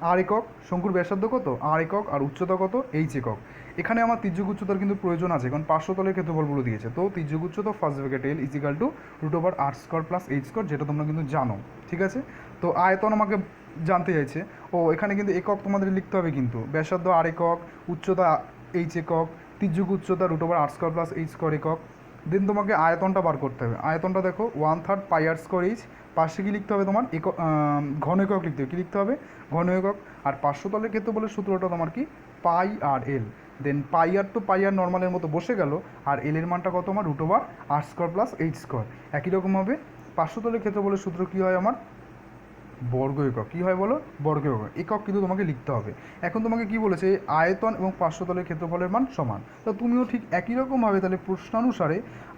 আর একক, শঙ্কুর ব্যাসার্ধ কত, আর একক, আর উচ্চতা কত, এইচ একক। এখানে আমার তির্যক উচ্চতার কিন্তু প্রয়োজন আছে, কারণ পার্শ্বতলের ক্ষেত্রফল বলে দিয়েছে। তো তির্যক উচ্চতা first bracket L is equal to root over r square plus h square, যেটা তোমরা কিন্তু জানো। ঠিক আছে, তো আয়তন আমাকে জানতে চাইছে। ও এখানে কিন্তু একক তোমাদের লিখতে হবে, কিন্তু ব্যাসার্ধ আর একক, উচ্চতা এইচ একক, তির্যক উচ্চতা root over r square plus h square একক। দেন তোমাকে আয়তনটা বার করতে হবে। আয়তনটা দেখো 1/3 পাই আর স্কোয়ার এইচ, পাশে কী লিখতে হবে তোমার, একক ঘন একক লিখতে হবে। কী লিখতে হবে, ঘন একক। আর পার্শ্বতলের ক্ষেত্রফলের সূত্রটা তোমার কি, পাই আর এল। দেন পাই আর তো পাই আর নর্মালের মতো বসে গেল, আর এল এর মানটা কত আমার, root over r square plus h square. একই রকমভাবে পার্শ্বতলের ক্ষেত্রফলের সূত্র কী হয় আমার, বর্গ একক। কী হয় বলো, বর্গ একক। একক কিন্তু তোমাকে লিখতে হবে। এখন তোমাকে কি বলেছে, আয়তন এবং পার্শ্বতলের ক্ষেত্রফলের মান সমান। তো তুমিও ঠিক একই রকমভাবে তাহলে প্রশ্নানুসারে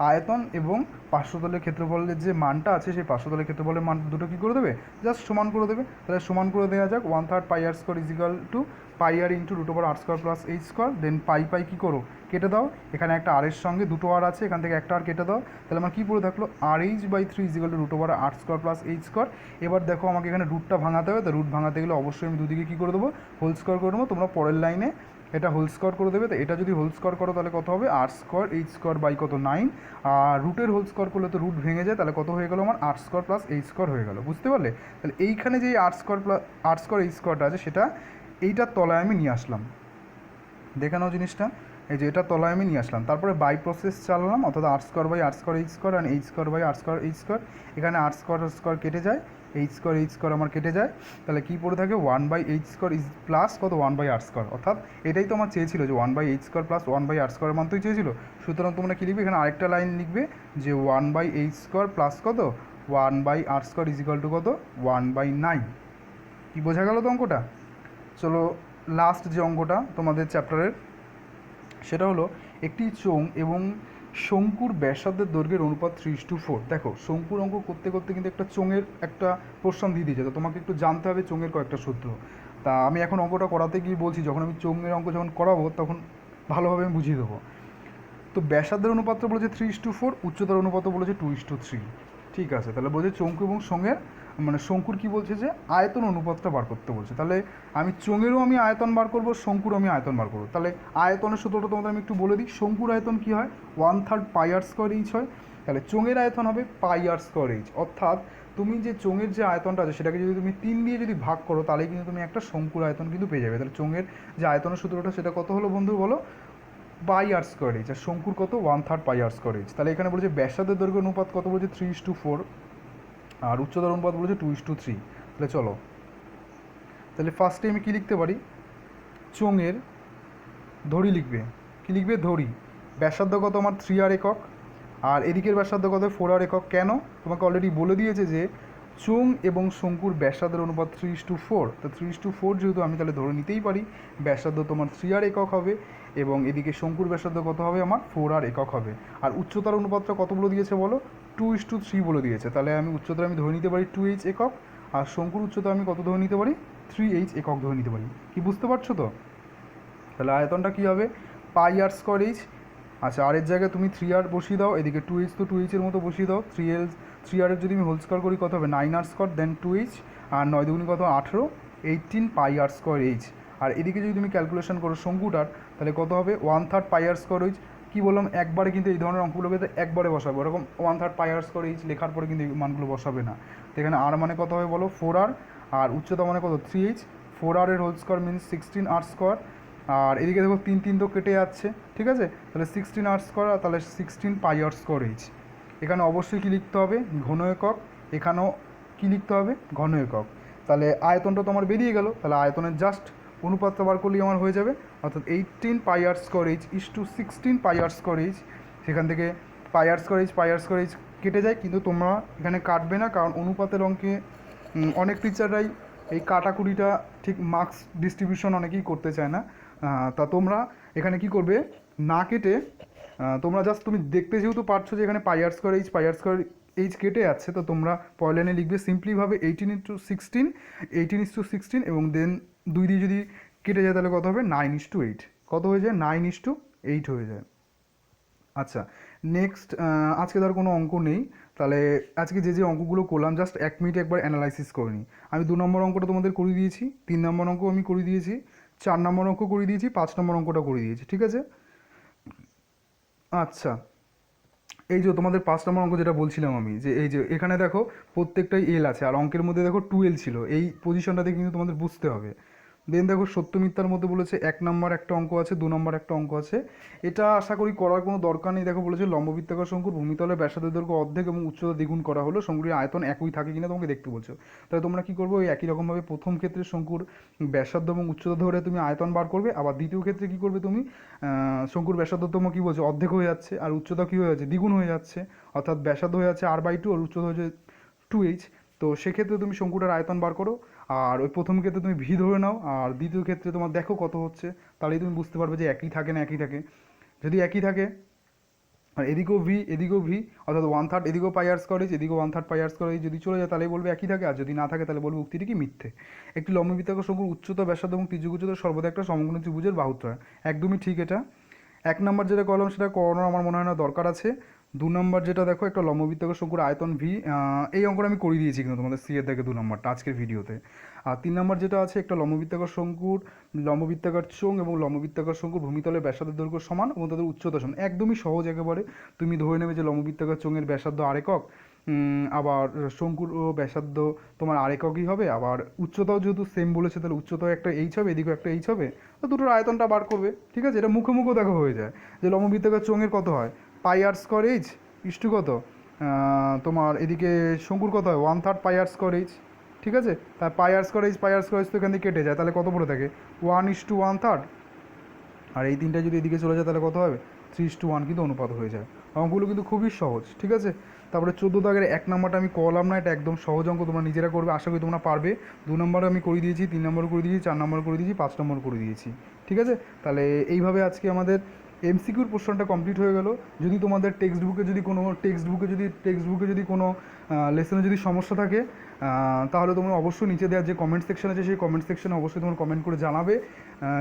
আয়তন এবং পার্শ্বতলের ক্ষেত্রফলের যে মানটা আছে সেই পার্শ্বতলের ক্ষেত্রফলের মান দুটো কী করে দেবে, জাস্ট সমান করে দেবে। তাহলে সমান করে দেওয়া যাক, 1/3 pi r square is equal two পাই আর into root over r square plus h square. দেন পাই পাই কী করো, কেটে দাও। এখানে একটা আর এর সঙ্গে দুটো আর আছে, এখান থেকে একটা আর কেটে দাও। তাহলে আমার কী পড়ে থাকলো, আর h by 3 equal to root over r square plus h square. এবার দেখো আমাকে এখানে রুটটা ভাঙাতে হবে, তো রুট ভাঙাতে গেলে অবশ্যই আমি দুদিকে কী করে দেবো, হোল স্কোয়ার করে দেবো। তোমরা পরের লাইনে এটা হোল স্কোয়ার করে দেবে। তো এটা যদি হোল স্কোয়ার করো তাহলে কত হবে, আর স্কোয়ার এইচ স্কোয়ার বাই কত, 9। আর রুটের হোল স্কোয়ার করলে তো রুট ভেঙে যায়, তাহলে কত হয়ে গেলো আমার, আর স্কোয়ার প্লাস এইচ স্কোয়ার হয়ে গেলো। বুঝতে পারলে? তাহলে এইখানে যে আর স্কোয়ার প্লাস আর স্কোয়ার এইচ স্কোয়ারটা আছে সেটা এইটার তলায় আমি নিয়ে আসলাম। দেখে নাও জিনিসটা, এই যে এটা তলায় আমি নিয়ে আসলাম। তারপরে বাই প্রসেস চালালাম, অর্থাৎ r square by r square h square r h square by r square h square. এখানে আর স্কোয়ার কেটে যায়, এইচ স্কোয়ার আমার কেটে যায়। তাহলে কী পড়ে থাকে, 1/এইচ স্কোয়ার ইজ প্লাস কত, 1/আর স্কোয়ার। অর্থাৎ এটাই তো আমার চেয়েছিল যে 1/এইচ স্কোয়ার প্লাস 1/আর স্কোয়ারের মান তোই চেয়েছিল। সুতরাং তোমরা কী লিখবে, এখানে আরেকটা লাইন লিখবে যে 1/এইচ স্কোয়ার প্লাস কত, 1/আর স্কোয়ার ইজিক্যাল টু কত, 1/9। কি বোঝা গেল তো অঙ্কটা? চলো লাস্ট যে অঙ্কটা তোমাদের চ্যাপ্টারের, সেটা হলো একটি চোঙ এবং শঙ্কুর ব্যাসার্ধের দৈর্ঘ্যের অনুপাত 3:4। দেখো শঙ্কুর অঙ্ক করতে করতে কিন্তু একটা চোঙের একটা প্রশ্ন দিয়ে দিয়েছে, তো তোমাকে একটু জানতে হবে চোঙের কয়েকটা সূত্র। তা আমি এখন অঙ্কটা করাতে গিয়ে বলছি, যখন আমি চোঙের অঙ্ক যখন করাবো তখন ভালোভাবে আমি বুঝিয়ে দেবো। তো ব্যাসার্ধের অনুপাতটা বলেছে 3:4, উচ্চতার অনুপাতও বলেছে 2:3। ঠিক আছে, তাহলে বলছে চোঙ এবং সঙ্গের মানে শঙ্কুর কী বলছে যে আয়তন অনুপাতটা বার করতে বলছে। তাহলে আমি চোঙেরও আমি আয়তন বার করবো, শঙ্কুরও আমি আয়তন বার করবো। তাহলে আয়তনের সূত্রটা তোমাদের আমি একটু বলে দিই। শঙ্কুর আয়তন কী হয়, 1/3 পাই আর স্কোয়ার এইচ হয়। তাহলে চোঙের আয়তন হবে পাই আর স্কোয়ার এইচ। অর্থাৎ তুমি যে চোঙের যে আয়তনটা আছে সেটাকে যদি তুমি 3 দিয়ে যদি ভাগ করো তাহলে কিন্তু তুমি একটা শঙ্কুর আয়তন কিন্তু পেয়ে যাবে। তাহলে চোঙের যে আয়তনের সূত্রটা সেটা কত হলো বন্ধু বলো, পাই আর স্কোয়ার এইচ। আর শঙ্কুর কত, 1/3 পাই আর স্কোয়ার এইচ। তাহলে এখানে বলছে ব্যাসার্ধের দৈর্ঘ্য অনুপাত কত বলছে, 3:4। আর উচ্চতার অনুপাত বলেছে 2:3। তাহলে চলো, তাহলে ফার্স্টে আমি কী লিখতে পারি, চোঙের ধড়ি লিখবে, কী লিখবে, ধড়ি, ব্যাসার্ধ কত আমার 3r একক, আর এদিকের ব্যাসার্ধ কত 4r একক। কেন, তোমাকে অলরেডি বলে দিয়েছে যে চোঙ এবং শঙ্কুর ব্যাসার্ধের অনুপাত 3:4। তো 3:4 যেহেতু আমি তাহলে ধরে নিতেই পারি ব্যাসার্ধ তোমার 3r একক হবে, এবং এদিকে শঙ্কুর ব্যাসার্ধ কত হবে আমার 4r একক হবে। আর উচ্চতার অনুপাতটা কত বলে দিয়েছে বলো, 2:3 বলে দিয়েছে। তাহলে আমি উচ্চতা আমি ধরে নিতে পারি 2h একক, আর শঙ্কুর উচ্চতা আমি কত ধরে নিতে পারি, 3h একক ধরে নিতে পারি। কি বুঝতে পারছো তো? তাহলে আয়তনটা কী হবে, পাই আর স্কোয়ার এইচ। আচ্ছা, আর এর জায়গায় তুমি 3r বসিয়ে দাও, এদিকে 2h তো 2h এর মতো বসিয়ে দাও, 3r যদি আমি হোল স্কোয়ার করি কত হবে, 9r স্কোয়ার দেন 2h, আর 9 দুগুণে কত 18, 18 পাই আর স্কোয়ার এইচ। আর এদিকে যদি তুমি ক্যালকুলেশন করো শঙ্কুটার, তাহলে কত হবে 1/3 পাই আর স্কোয়ার এইচ। কী বললাম, একবারে কিন্তু এই ধরনের অঙ্কগুলোকে একবারে বসাবে, ওরকম 1/3 পাই আর স্কোয়ার এইচ লেখার পরে কিন্তু এই মানগুলো বসাবে না। তো এখানে আর মানে কত হবে বলো, 4r, আর উচ্চতা মানে কত 3h, 4r এর whole square means 16r square, আর এদিকে দেখো 3 তো কেটে যাচ্ছে, ঠিক আছে, তাহলে 16r স্কোয়ার, আর তাহলে 16 পাই আর স্কোয়ার এইচ। এখানে অবশ্যই কী লিখতে হবে, ঘন একক, এখানেও কী লিখতে হবে, ঘন একক। তাহলে আয়তনটা তো আমার বেরিয়ে গেল, তাহলে আয়তনের জাস্ট অনুপাতটা বার করলেই আমার হয়ে যাবে, অর্থাৎ 18 পাই r square H is to 16 pi r square H. সেখান থেকে পাই আর স্কোয়ার এইচ কেটে যায়, কিন্তু তোমরা এখানে কাটবে না, কারণ অনুপাতের অঙ্কে অনেক টিচাররাই এই কাটাকুটিটা ঠিক মার্কস ডিস্ট্রিবিউশন অনেকেই করতে চায় না। তা তোমরা এখানে কি করবে, না কেটে তোমরা জাস্ট তুমি দেখতে যেহেতু পারছো যে এখানে পাই আর স্কোয়ার এইচ কেটে যাচ্ছে, তো তোমরা পরের লাইনে লিখবে সিম্পলিভাবে 18:16 এবং দেন 2 দিয়ে যদি কেটে যায় তাহলে কত হবে 9:8, কত হয়ে যায় 9:8 হয়ে যায়। আচ্ছা, নেক্সট, আজকে ধর কোনো অঙ্ক নেই, তাহলে আজকে যে অঙ্কগুলো করলাম জাস্ট 1 মিনিট একবার অ্যানালাইসিস করে নিই। আমি 2 নম্বর অঙ্কটা তোমাদের করে দিয়েছি, 3 নম্বর অঙ্ক আমি করে দিয়েছি, 4 নম্বর অঙ্ক করে দিয়েছি, 5 নম্বর অঙ্কটা করে দিয়েছি, ঠিক আছে। আচ্ছা, এই যে তোমাদের 5 নম্বর অঙ্ক যেটা বলছিলাম আমি, যে এই যে এখানে দেখো প্রত্যেকটাই এল আছে, আর অঙ্কের মধ্যে দেখো 12 ছিল, এই পজিশনটাতে কিন্তু তোমাদের বুঝতে হবে। দেন দেখো সত্য মিথ্যার মধ্যে বলেছে 1 নম্বর একটা অঙ্ক আছে, 2 নম্বর একটা অঙ্ক আছে, এটা আশা করি করার কোনো দরকার নেই। দেখো বলেছে লম্ববৃত্তাকার শঙ্কুর ভূমিতলের ব্যাসার্ধ দৈর্ঘ্য অর্ধেক এবং উচ্চতা দ্বিগুণ করা হলো, শঙ্কুটির আয়তন একই থাকে কিনা তোমাকে দেখতে বলছো। তাহলে তোমরা কি করবে, ওই একই রকমভাবে প্রথম ক্ষেত্রে শঙ্কুর ব্যাসার্ধ এবং উচ্চতা ধরে তুমি আয়তন বার করবে, আবার দ্বিতীয় ক্ষেত্রে কি করবে তুমি, শঙ্কুর ব্যাসার্ধ তোমার কী বলছে অর্ধেক হয়ে যাচ্ছে, আর উচ্চতা কী হয়ে যাচ্ছে দ্বিগুণ হয়ে যাচ্ছে, অর্থাৎ ব্যাসার্ধ হয়ে যাচ্ছে r/2 আর উচ্চতা হচ্ছে 2h। তো সেক্ষেত্রে তুমি শঙ্কুটার আয়তন বার করো, আর ওই প্রথম ক্ষেত্রে তুমি ভি ধরে নাও, আর দ্বিতীয় ক্ষেত্রে তোমার দেখো কত হচ্ছে, তাহলেই তুমি বুঝতে পারবে যে একই থাকে না একই থাকে। যদি একই থাকে, আর এদিকেও ভি অর্থাৎ 1/3, এদিকেও পাই আর স্কোয়ার এইচ, এদিকেও 1/3 পাই আর স্কোয়ার এইচ যদি চলে যায় তাহলেই বলবে একই থাকে, আর যদি না থাকে তাহলে বলবে উক্তিটি কি মিথ্যে। একটি লম্ববৃত্তাকার শঙ্কুর উচ্চতা ব্যাসার্ধ এবং ত্রিভুজ উচ্চতা সর্বদা একটা সমকোণী ত্রিভুজের বাহুত্রয়। একদমই ঠিক এটা। 1 নম্বর যেটা করলাম সেটা করানোর আমার মনে হয় না দরকার আছে। 2 নম্বর যেটা দেখো, একটা লম্ববৃত্তাকার শঙ্কুর আয়তন ভি, এই অঙ্কটা আমি করে দিয়েছি কিন্তু তোমাদের সি এর থেকে 2 নম্বরটা আজকের ভিডিওতে। আর 3 নম্বর যেটা আছে, একটা লম্ববৃত্তাকার চোঙ এবং লম্ববৃত্তাকার শঙ্কুর ভূমিতলের ব্যাসার্ধের দৈর্ঘ্য সমান এবং তাদের উচ্চতা সমান। একদমই সহজ একেবারে, তুমি ধরে নেবে যে লম্ববৃত্তাকার চোঙের ব্যাসার্ধ আর একক, আবার শঙ্কুর ব্যাসার্ধ তোমার আর এককই হবে, আবার উচ্চতাও যেহেতু সেম বলেছে তাহলে উচ্চতাও একটা এইচ হবে, এদিকেও একটা এইচ হবে, তো দুটোর আয়তনটা বার করবে, ঠিক আছে। এটা মুখে দেখো হয়ে যায় যে লম্ববৃত্তাকার চোঙের কত হয় পাই আর স্কোয়ার এইচ ইস্টু কত, তোমার এদিকে শঙ্কুর কত হয় 1/3 পাই আর স্কোয়ার এইচ, ঠিক আছে। তার পাই আর স্কোয়ার এইচ তো এখান থেকে কেটে যায়, তাহলে কত পড়ে থাকে 1:1/3, আর এই তিনটা যদি এদিকে চলে যায় তাহলে কত হবে 3:1 কিন্তু অনুপাত হয়ে যায়। অঙ্কগুলো কিন্তু খুবই সহজ, ঠিক আছে। তারপরে 14 দাগের 1 নম্বরটা আমি করলাম না, এটা একদম সহজ অঙ্ক, তোমরা নিজেরা করবে, আশা করি তোমরা পারবে। 2 নম্বর আমি করে দিয়েছি, 3 নম্বর করে দিয়েছি, 4 নম্বর করে দিয়েছি, 5 নম্বর করে দিয়েছি, ঠিক আছে। তাহলে এইভাবে আজকে আমাদের এমসিকিউর পোর্শনটা কমপ্লিট হয়ে গেল। যদি তোমাদের টেক্সট বুকে যদি কোনো লেসনে যদি সমস্যা থাকে, তাহলে তোমরা অবশ্যই নিচে দেওয়ার যে কমেন্ট সেকশন আছে সেই কমেন্ট সেকশনে অবশ্যই তোমরা কমেন্ট করে জানাবে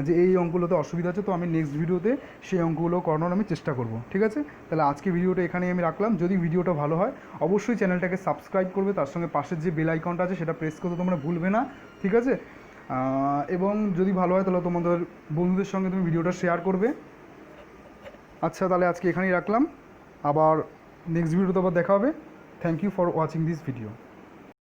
যে এই অঙ্কগুলোতে অসুবিধা আছে, তো আমি নেক্সট ভিডিওতে সেই অঙ্কগুলো করানোর আমি চেষ্টা করব, ঠিক আছে। তাহলে আজকে ভিডিওটা এখানেই আমি রাখলাম। যদি ভিডিওটা ভালো হয় অবশ্যই চ্যানেলটাকে সাবস্ক্রাইব করবে, তার সঙ্গে পাশের যে বেল আইকনটা আছে সেটা প্রেস করতে তোমরা ভুলবে না, ঠিক আছে। এবং যদি ভালো হয় তাহলে তোমাদের বন্ধুদের সঙ্গে তুমি ভিডিওটা শেয়ার করবে। আচ্ছা, তাহলে আজকে এখানেই রাখলাম, আবার নেক্সট ভিডিওতে আবার দেখা হবে। Thank you for watching this video.